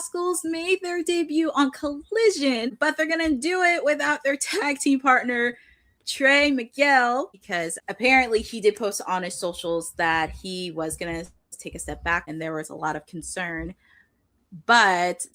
Rascalz made their debut on Collision, but they're going to do it without their tag team partner, Trey Miguel, because apparently he did post on his socials that he was going to take a step back and there was a lot of concern. But,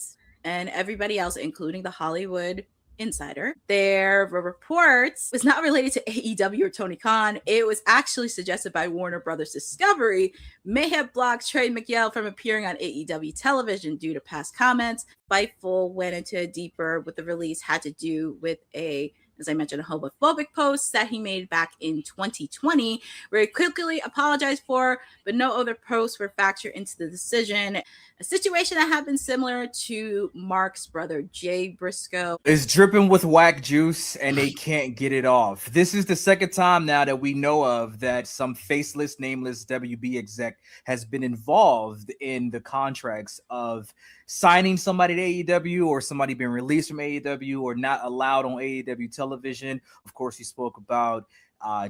and everybody else, including the Hollywood Insider, their reports was not related to AEW or Tony Khan. It was actually suggested by Warner Brothers Discovery may have blocked Trey Miguel from appearing on AEW television due to past comments. Fightful went into deeper with the release had to do with as I mentioned, a homophobic post that he made back in 2020, where he quickly apologized for, but no other posts were factored into the decision. A situation that had been similar to Mark's brother, Jay Briscoe. It's dripping with whack juice and they can't get it off. This is the second time now that we know of that some faceless, nameless WB exec has been involved in the contracts of signing somebody to AEW or somebody being released from AEW or not allowed on AEW television. Of course, he spoke about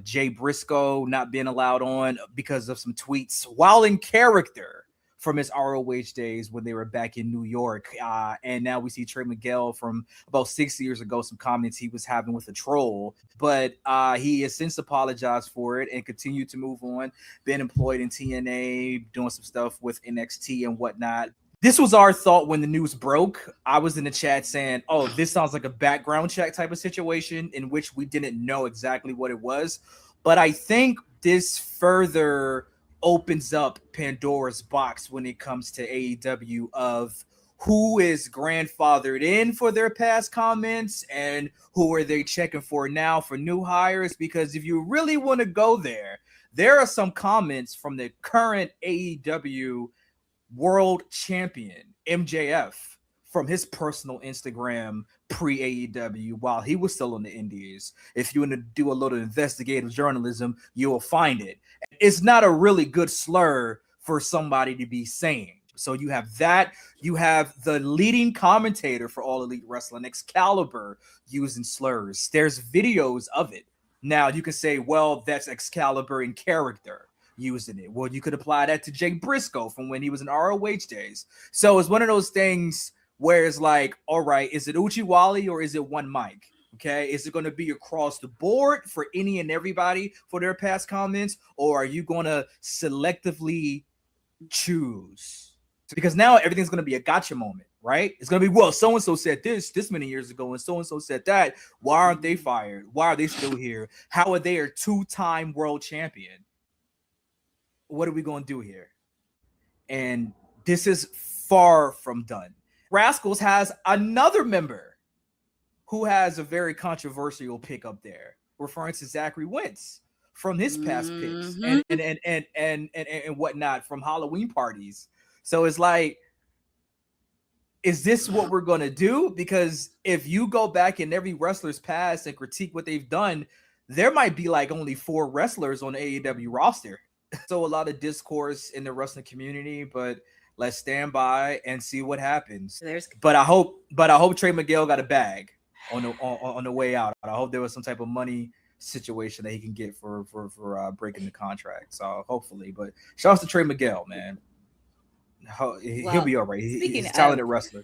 Jay Briscoe not being allowed on because of some tweets while in character from his ROH days when they were back in New York. And now we see Trey Miguel from about 6 years ago, some comments he was having with a troll. But he has since apologized for it and continued to move on, been employed in TNA, doing some stuff with NXT and whatnot. This was our thought when the news broke. I was in the chat saying, oh, this sounds like a background check type of situation in which we didn't know exactly what it was. But I think this further opens up Pandora's box when it comes to AEW of who is grandfathered in for their past comments and who are they checking for now for new hires. Because if you really want to go there are some comments from the current AEW world champion MJF from his personal Instagram pre-AEW while he was still in the Indies. If you want to do a little investigative journalism, you will find it. It's not a really good slur for somebody to be saying. So you have that. You have the leading commentator for All Elite Wrestling, Excalibur, using slurs. There's videos of it. Now you can say, well, that's Excalibur in character using it. Well, you could apply that to Jay Briscoe from when he was in ROH days. So it's one of those things where it's like, all right, is it Uchiwali or is it one mic? Okay, is it going to be across the board for any and everybody for their past comments, or are you going to selectively choose? Because now everything's going to be a gotcha moment, right? It's going to be, well, so-and-so said this many years ago, and so-and-so said that. Why aren't they fired? Why are they still here? How are they a two-time world champion? What are we going to do here? And this is far from done. Rascalz has another member who has a very controversial pick up there, referring to Zachary Wentz from his past picks and whatnot from Halloween parties. So it's like, is this what we're going to do? Because if you go back in every wrestler's past and critique what they've done, there might be like only 4 wrestlers on the AEW roster. So a lot of discourse in the wrestling community, but let's stand by and see what happens. But I hope Trey Miguel got a bag on the way out. I hope there was some type of money situation that he can get for breaking the contract. So hopefully, but shout out to Trey Miguel, man. He'll be all right. He's a talented wrestler.